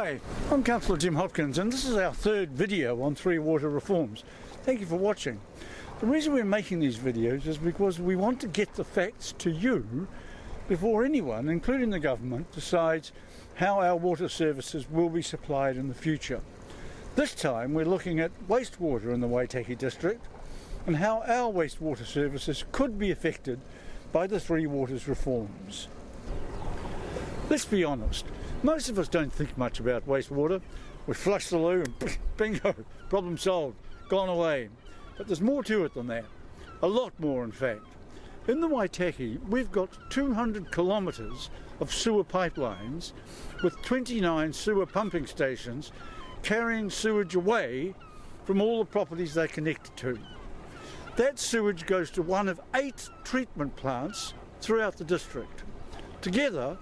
Hi, I'm Councillor Jim Hopkins and this is our third video on Three Water reforms. Thank you for watching. The reason we're making these videos is because we want to get the facts to you before anyone, including the government, decides how our water services will be supplied in the future. This time we're looking at wastewater in the Waitaki district and how our wastewater services could be affected by the Three Waters reforms. Let's be honest, most of us don't think much about wastewater. We flush the loo and bingo, problem solved, gone away. But there's more to it than that, a lot more in fact. In the Waitaki we've got 200 kilometres of sewer pipelines with 29 sewer pumping stations carrying sewage away from all the properties they're connected to. That sewage goes to one of 8 treatment plants throughout the district. Together,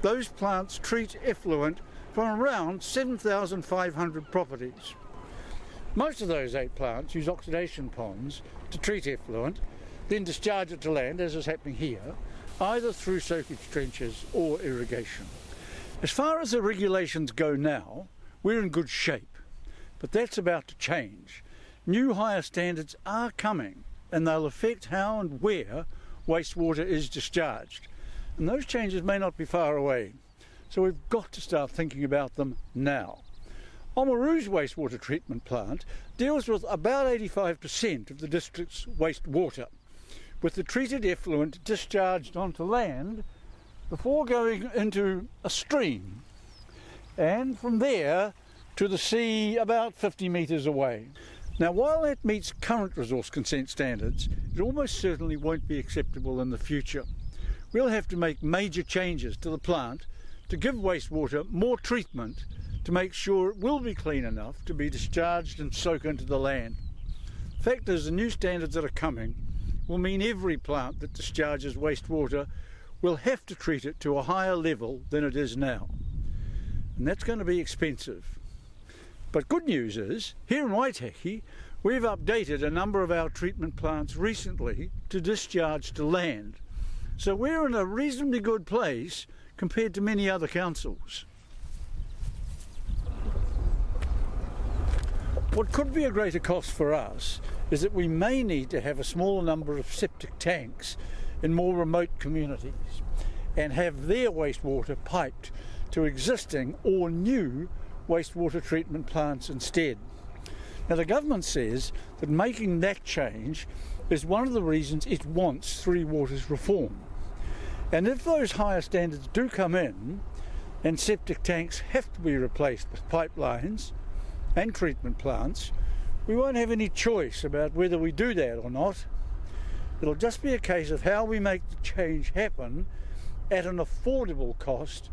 those plants treat effluent from around 7,500 properties. Most of those 8 plants use oxidation ponds to treat effluent, then discharge it to land, as is happening here, either through soakage trenches or irrigation. As far as the regulations go now, we're in good shape, but that's about to change. New higher standards are coming and they'll affect how and where wastewater is discharged. And those changes may not be far away, so we've got to start thinking about them now. Oamaru's wastewater treatment plant deals with about 85% of the district's wastewater, with the treated effluent discharged onto land before going into a stream, and from there to the sea about 50 metres away. Now, while that meets current resource consent standards, it almost certainly won't be acceptable in the future. We'll have to make major changes to the plant to give wastewater more treatment to make sure it will be clean enough to be discharged and soak into the land. The fact is, the new standards that are coming will mean every plant that discharges wastewater will have to treat it to a higher level than it is now. And that's going to be expensive. But good news is, here in Waitaki, we've updated a number of our treatment plants recently to discharge to land. So we're in a reasonably good place compared to many other councils. What could be a greater cost for us is that we may need to have a smaller number of septic tanks in more remote communities and have their wastewater piped to existing or new wastewater treatment plants instead. Now, the government says that making that change is one of the reasons it wants Three Waters reform. And if those higher standards do come in and septic tanks have to be replaced with pipelines and treatment plants, we won't have any choice about whether we do that or not. It'll just be a case of how we make the change happen at an affordable cost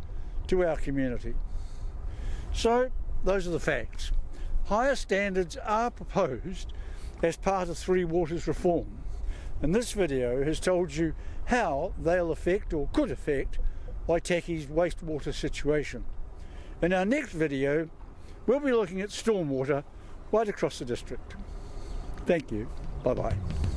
to our community. So those are the facts. Higher standards are proposed as part of Three Waters reform, and this video has told you how they'll affect or could affect Waitaki's wastewater situation. In our next video we'll be looking at stormwater right across the district. Thank you. Bye bye.